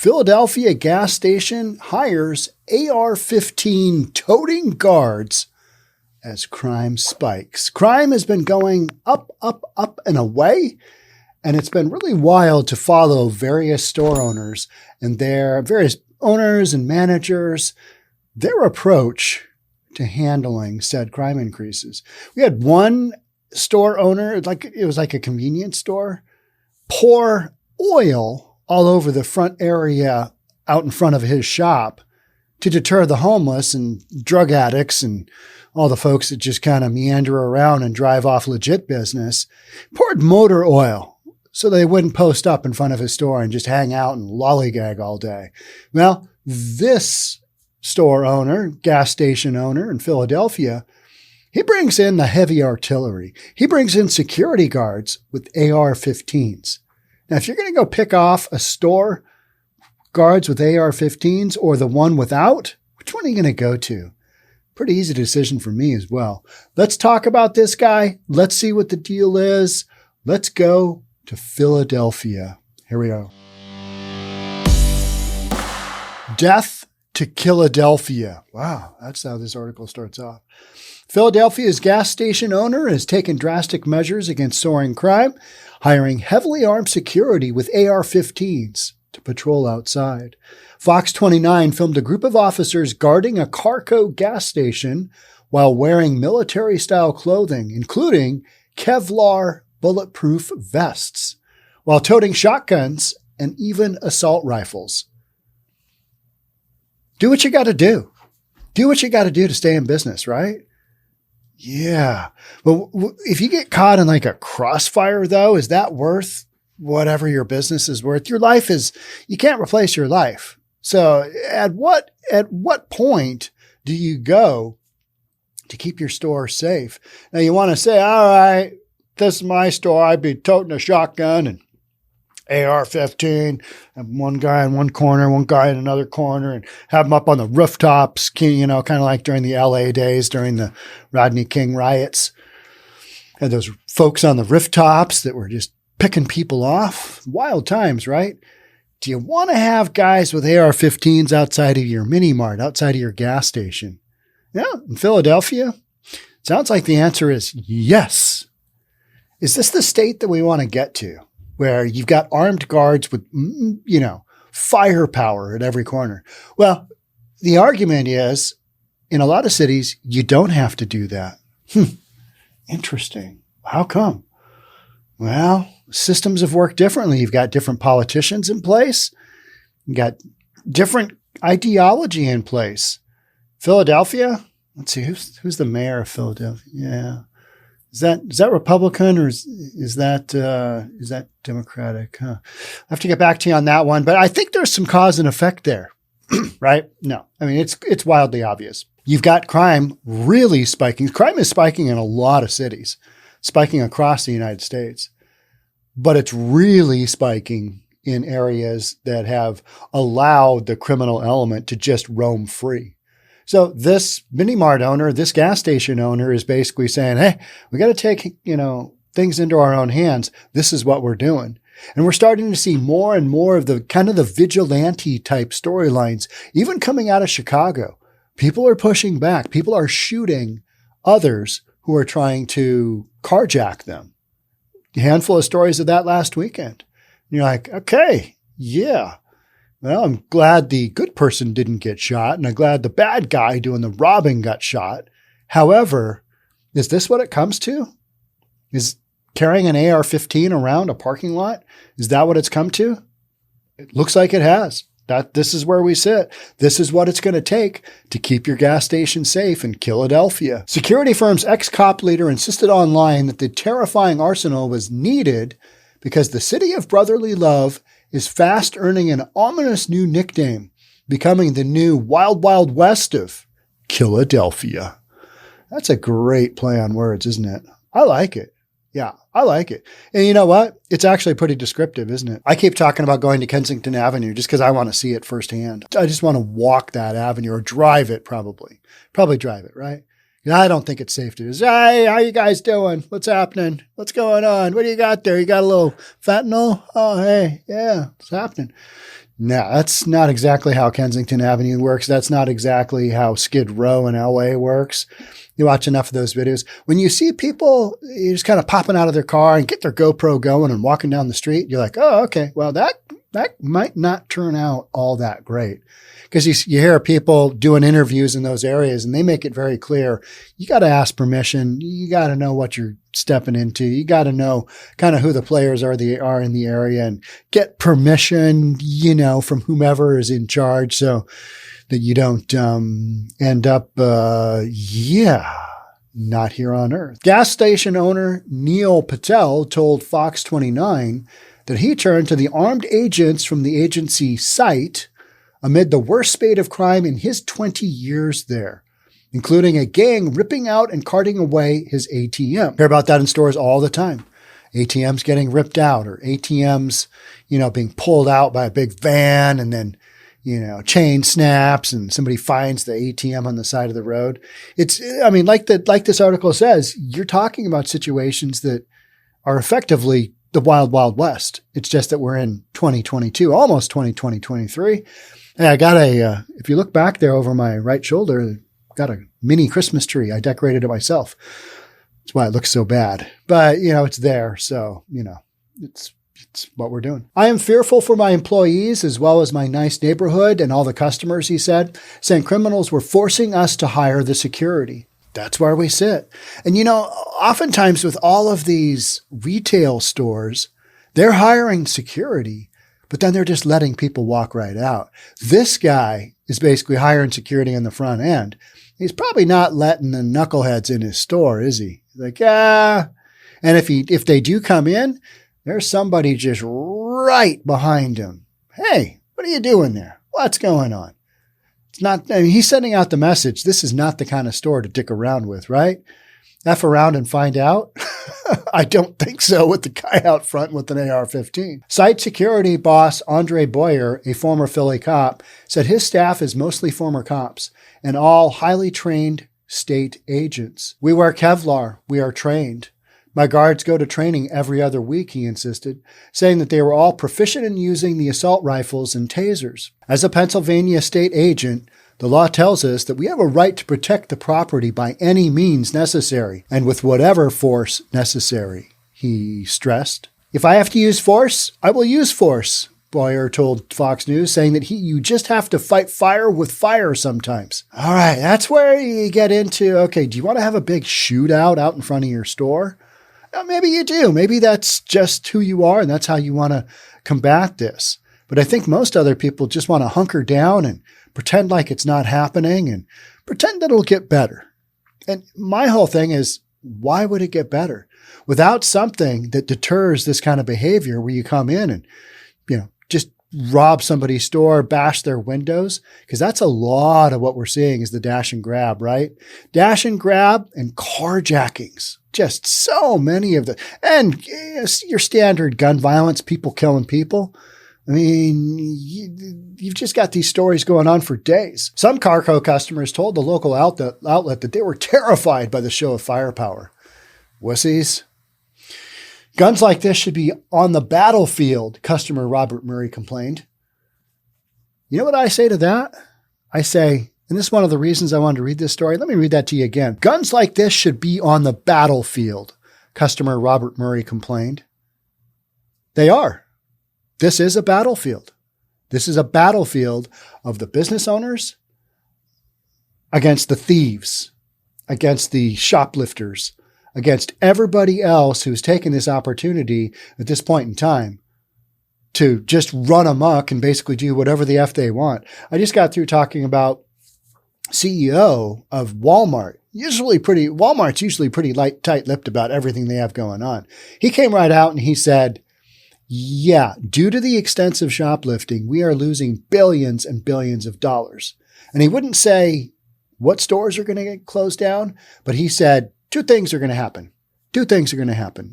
Philadelphia gas station hires AR-15 toting guards as crime spikes. Crime has been going up, up, and away, and it's been really wild to follow various store owners and various owners and managers, their approach to handling said crime increases. We had one store owner, it was like a convenience store, pour oil all over the front area out in front of his shop to deter the homeless and drug addicts and all the folks that just kind of meander around and drive off legit business. Poured motor oil so they wouldn't post up in front of his store and just hang out and lollygag all day. Well, this store owner, gas station owner in Philadelphia, he brings in the heavy artillery. He brings in security guards with AR-15s. Now, if you're going to go pick off a store guards with AR-15s or the one without, which one are you going to go to? Pretty easy decision for me as well. Let's talk about this guy. Let's see what the deal is. Let's go to Philadelphia. Here we go. Death to Killadelphia. Wow, that's how this article starts off. Philadelphia's gas station owner has taken drastic measures against soaring crime, hiring heavily armed security with AR-15s to patrol outside. Fox 29 filmed a group of officers guarding a Karco gas station while wearing military-style clothing, including Kevlar bulletproof vests, while toting shotguns and even assault rifles. Do what you got to do. Do what you got to do to stay in business, right? Yeah. But if you get caught in like a crossfire, though, is that worth whatever your business is worth? Your life is, you can't replace your life. So at what point do you go to keep your store safe? Now you want to say, all right, this is my store. I'd be toting a shotgun and AR-15, and one guy in one corner, one guy in another corner, and have them up on the rooftops, kind of like during the LA days, during the Rodney King riots. Had those folks on the rooftops that were just picking people off. Wild times, right? Do you want to have guys with AR-15s outside of your mini mart, outside of your gas station? Yeah, in Philadelphia? Sounds like the answer is yes. Is this the state that we want to get to, where you've got armed guards with, firepower at every corner? Well, the argument is, in a lot of cities, you don't have to do that. Interesting. How come? Well, systems have worked differently. You've got different politicians in place. You've got different ideology in place. Philadelphia, let's see, who's the mayor of Philadelphia? Yeah. Is that Republican or is that Democratic? Huh? I have to get back to you on that one, but I think there's some cause and effect there, right? No, I mean, it's wildly obvious. You've got crime really spiking. Crime is spiking in a lot of cities, spiking across the United States, but it's really spiking in areas that have allowed the criminal element to just roam free. So this mini mart owner, this gas station owner is basically saying, hey, we got to take, things into our own hands. This is what we're doing. And we're starting to see more and more of the kind of the vigilante type storylines, even coming out of Chicago. People are pushing back. People are shooting others who are trying to carjack them. A handful of stories of that last weekend. And you're like, okay, yeah. Well, I'm glad the good person didn't get shot, and I'm glad the bad guy doing the robbing got shot. However, is this what it comes to? Is carrying an AR-15 around a parking lot, is that what it's come to? It looks like it has. This is where we sit. This is what it's going to take to keep your gas station safe in Killadelphia. Security firm's ex-cop leader insisted online that the terrifying arsenal was needed because the city of brotherly love is fast earning an ominous new nickname, becoming the new Wild Wild West of Killadelphia. That's a great play on words, isn't it? I like it. Yeah, I like it. And you know what? It's actually pretty descriptive, isn't it? I keep talking about going to Kensington Avenue just because I want to see it firsthand. I just want to walk that avenue or drive it probably. Probably drive it, right? I don't think it's safe to do. Hey, how you guys doing? What's happening? What's going on? What do you got there? You got a little fentanyl? Oh, hey, yeah, what's happening? No, that's not exactly how Kensington Avenue works. That's not exactly how Skid Row in LA works. You watch enough of those videos. When you see people just kind of popping out of their car and get their GoPro going and walking down the street, you're like, oh, okay, well, that might not turn out all that great. Because you hear people doing interviews in those areas and they make it very clear. You got to ask permission. You got to know what you're stepping into. You got to know kind of who the players are in the area and get permission, from whomever is in charge so that you don't end up, not here on Earth. Gas station owner Neil Patel told Fox 29 that he turned to the armed agents from the agency S.I.T.E amid the worst spate of crime in his 20 years there, including a gang ripping out and carting away his ATM. Hear about that in stores all the time. ATMs getting ripped out or ATMs, being pulled out by a big van and then, chain snaps and somebody finds the ATM on the side of the road. Like this article says, you're talking about situations that are effectively the wild, wild west. It's just that we're in 2022, almost 2023. And I got if you look back there over my right shoulder, got a mini Christmas tree. I decorated it myself. That's why it looks so bad. But, it's there. So, it's what we're doing. I am fearful for my employees as well as my nice neighborhood and all the customers, he said, saying criminals were forcing us to hire the security. That's where we sit. And, oftentimes with all of these retail stores, they're hiring security, but then they're just letting people walk right out. This guy is basically hiring security on the front end. He's probably not letting the knuckleheads in his store, is he? He's like, yeah. And if they do come in, there's somebody just right behind him. Hey, what are you doing there? What's going on? It's not, he's sending out the message. This is not the kind of store to dick around with, right? F around and find out? I don't think so with the guy out front with an AR-15. Site security boss Andre Boyer, a former Philly cop, said his staff is mostly former cops and all highly trained state agents. We wear Kevlar. We are trained. My guards go to training every other week, he insisted, saying that they were all proficient in using the assault rifles and tasers. As a Pennsylvania state agent, the law tells us that we have a right to protect the property by any means necessary and with whatever force necessary, he stressed. If I have to use force, I will use force, Boyer told Fox News, saying that you just have to fight fire with fire sometimes. All right, that's where you get into, okay, do you want to have a big shootout out in front of your store? Maybe you do. Maybe that's just who you are and that's how you want to combat this. But I think most other people just want to hunker down and pretend like it's not happening and pretend that it'll get better. And my whole thing is, why would it get better? Without something that deters this kind of behavior where you come in and, just rob somebody's store, bash their windows, because that's a lot of what we're seeing is the dash and grab, right? Dash and grab and carjackings. Just so many of and your standard gun violence, people killing people. I mean, you've just got these stories going on for days. Some Karco customers told the local outlet that they were terrified by the show of firepower. Wussies. Guns like this should be on the battlefield, customer Robert Murray complained. You know what I say to that? I say, and this is one of the reasons I wanted to read this story. Let me read that to you again. Guns like this should be on the battlefield, customer Robert Murray complained. They are. This is a battlefield. This is a battlefield of the business owners against the thieves, against the shoplifters, against everybody else who's taken this opportunity at this point in time to just run amok and basically do whatever the F they want. I just got through talking about CEO of Walmart. Walmart's usually pretty tight-lipped about everything they have going on. He came right out and he said, yeah, due to the extensive shoplifting, we are losing billions and billions of dollars. And he wouldn't say what stores are going to get closed down, but he said, two things are going to happen.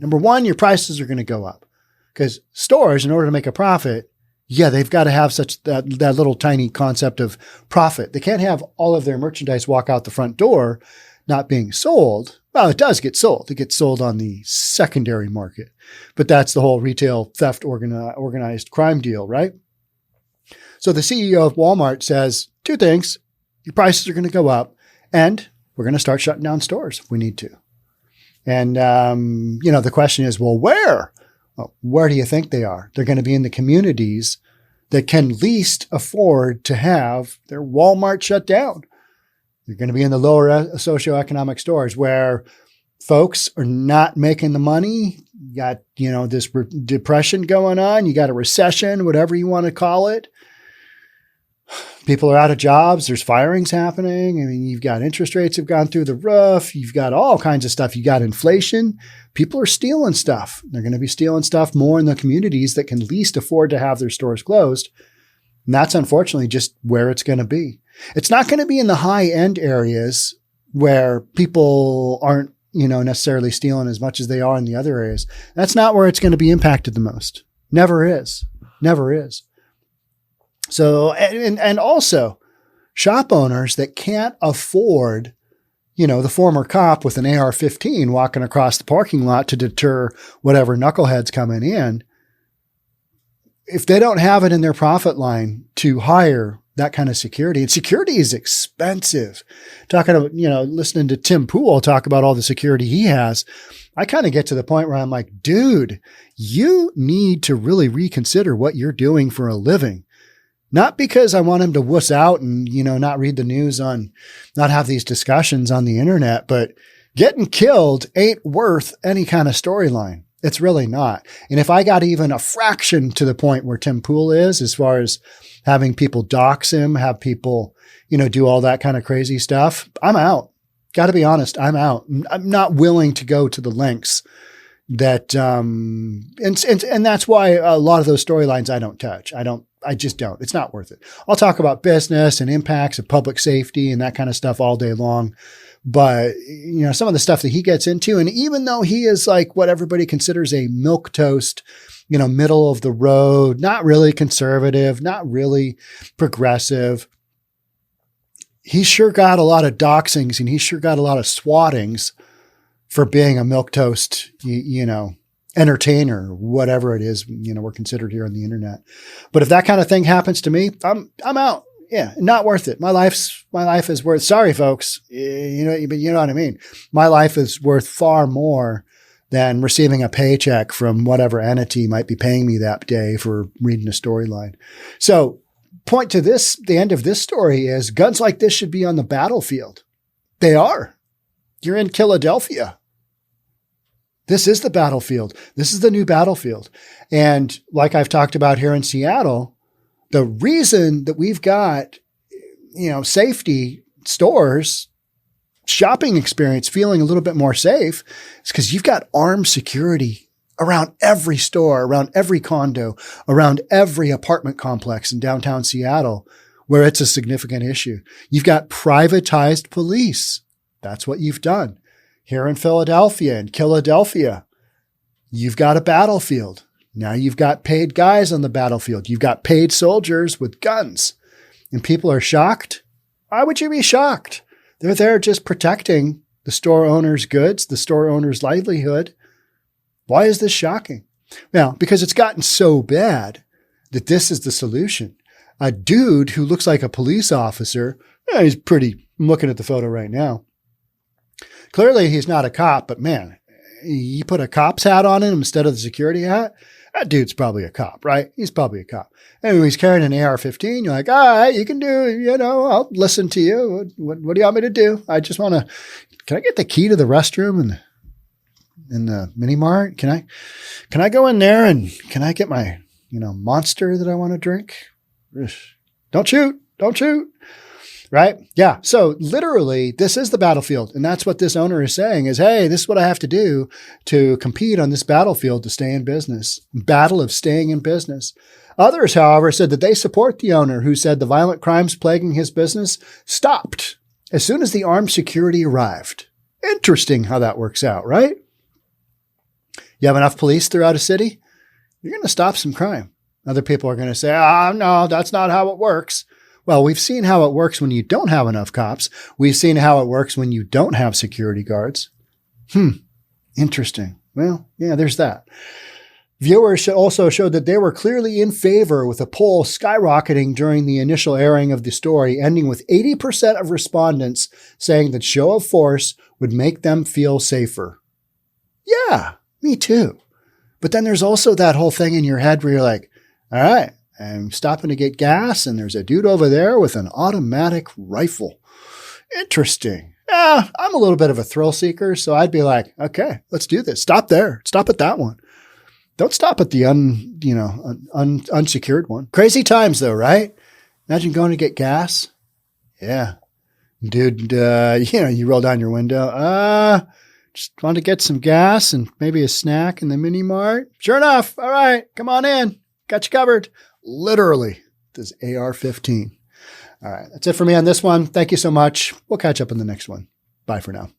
Number one, your prices are going to go up because stores, in order to make a profit, they've got to have that little tiny concept of profit. They can't have all of their merchandise walk out the front door not being sold. Well, it does get sold. It gets sold on the secondary market, but that's the whole retail theft organized crime deal, right? So the CEO of Walmart says two things. Your prices are going to go up and we're going to start shutting down stores if we need to. And, the question is, well, where? Well, where do you think they are? They're going to be in the communities that can least afford to have their Walmart shut down. They're going to be in the lower socioeconomic stores where folks are not making the money. You got, this depression going on. You got a recession, whatever you want to call it. People are out of jobs. There's firings happening. I mean, you've got interest rates have gone through the roof. You've got all kinds of stuff. You got inflation. People are stealing stuff. They're going to be stealing stuff more in the communities that can least afford to have their stores closed. And that's unfortunately just where it's going to be. It's not going to be in the high end areas where people aren't, necessarily stealing as much as they are in the other areas. That's not where it's going to be impacted the most. Never is. Never is. So, and also shop owners that can't afford, the former cop with an AR-15 walking across the parking lot to deter whatever knuckleheads coming in. If they don't have it in their profit line to hire that kind of security, and security is expensive. Talking about, listening to Tim Pool talk about all the security he has, I kind of get to the point where I'm like, dude, you need to really reconsider what you're doing for a living. Not because I want him to wuss out and, not read the news not have these discussions on the internet, but getting killed ain't worth any kind of storyline. It's really not. And if I got even a fraction to the point where Tim Pool is, as far as having people dox him, have people, do all that kind of crazy stuff, I'm out. Got to be honest. I'm out. I'm not willing to go to the lengths that, and that's why a lot of those storylines I don't touch. I just don't. It's not worth it. I'll talk about business and impacts of public safety and that kind of stuff all day long. But, some of the stuff that he gets into, and even though he is like what everybody considers a milquetoast, middle of the road, not really conservative, not really progressive, he's sure got a lot of doxings and he's sure got a lot of swattings for being a milquetoast, entertainer, whatever it is, we're considered here on the internet. But if that kind of thing happens to me, I'm out. Yeah. Not worth it. My life is worth, sorry, folks, but you know what I mean? My life is worth far more than receiving a paycheck from whatever entity might be paying me that day for reading a storyline. So point to this, the end of this story is guns like this should be on the battlefield. They are. You're in Killadelphia. This is the battlefield. This is the new battlefield. And like I've talked about here in Seattle, the reason that we've got, safety stores, shopping experience, feeling a little bit more safe is because you've got armed security around every store, around every condo, around every apartment complex in downtown Seattle where it's a significant issue. You've got privatized police. That's what you've done. Here in Philadelphia and Killadelphia, you've got a battlefield. Now you've got paid guys on the battlefield. You've got paid soldiers with guns. And people are shocked. Why would you be shocked? They're there just protecting the store owner's goods, the store owner's livelihood. Why is this shocking? Well, because it's gotten so bad that this is the solution. A dude who looks like a police officer, he's pretty, I'm looking at the photo right now. Clearly he's not a cop, but man, you put a cop's hat on him instead of the security hat. That dude's probably a cop, right? He's probably a cop. Anyway, he's carrying an AR-15. You're like, all right, you can do, I'll listen to you. What do you want me to do? I just want to, can I get the key to the restroom in the mini mart? Can I go in there and can I get my, monster that I want to drink? Don't shoot. Right? Yeah. So literally this is the battlefield. And that's what this owner is saying is, hey, this is what I have to do to compete on this battlefield to stay in business. Battle of staying in business. Others, however, said that they support the owner who said the violent crimes plaguing his business stopped as soon as the armed security arrived. Interesting how that works out, right? You have enough police throughout a city, you're going to stop some crime. Other people are going to say, no, that's not how it works. Well, we've seen how it works when you don't have enough cops. We've seen how it works when you don't have security guards. Interesting. Well, yeah, there's that. Viewers also showed that they were clearly in favor, with a poll skyrocketing during the initial airing of the story, ending with 80% of respondents saying that show of force would make them feel safer. Yeah, me too. But then there's also that whole thing in your head where you're like, all right, I'm stopping to get gas and there's a dude over there with an automatic rifle. Interesting. Yeah, I'm a little bit of a thrill seeker, so I'd be like, okay, let's do this. Stop there. Stop at that one. Don't stop at the unsecured one. Crazy times though, right? Imagine going to get gas. Yeah. Dude, you roll down your window. Just want to get some gas and maybe a snack in the mini mart. Sure enough. All right, come on in. Got you covered. Literally, this AR-15. All right, that's it for me on this one. Thank you so much. We'll catch up in the next one. Bye for now.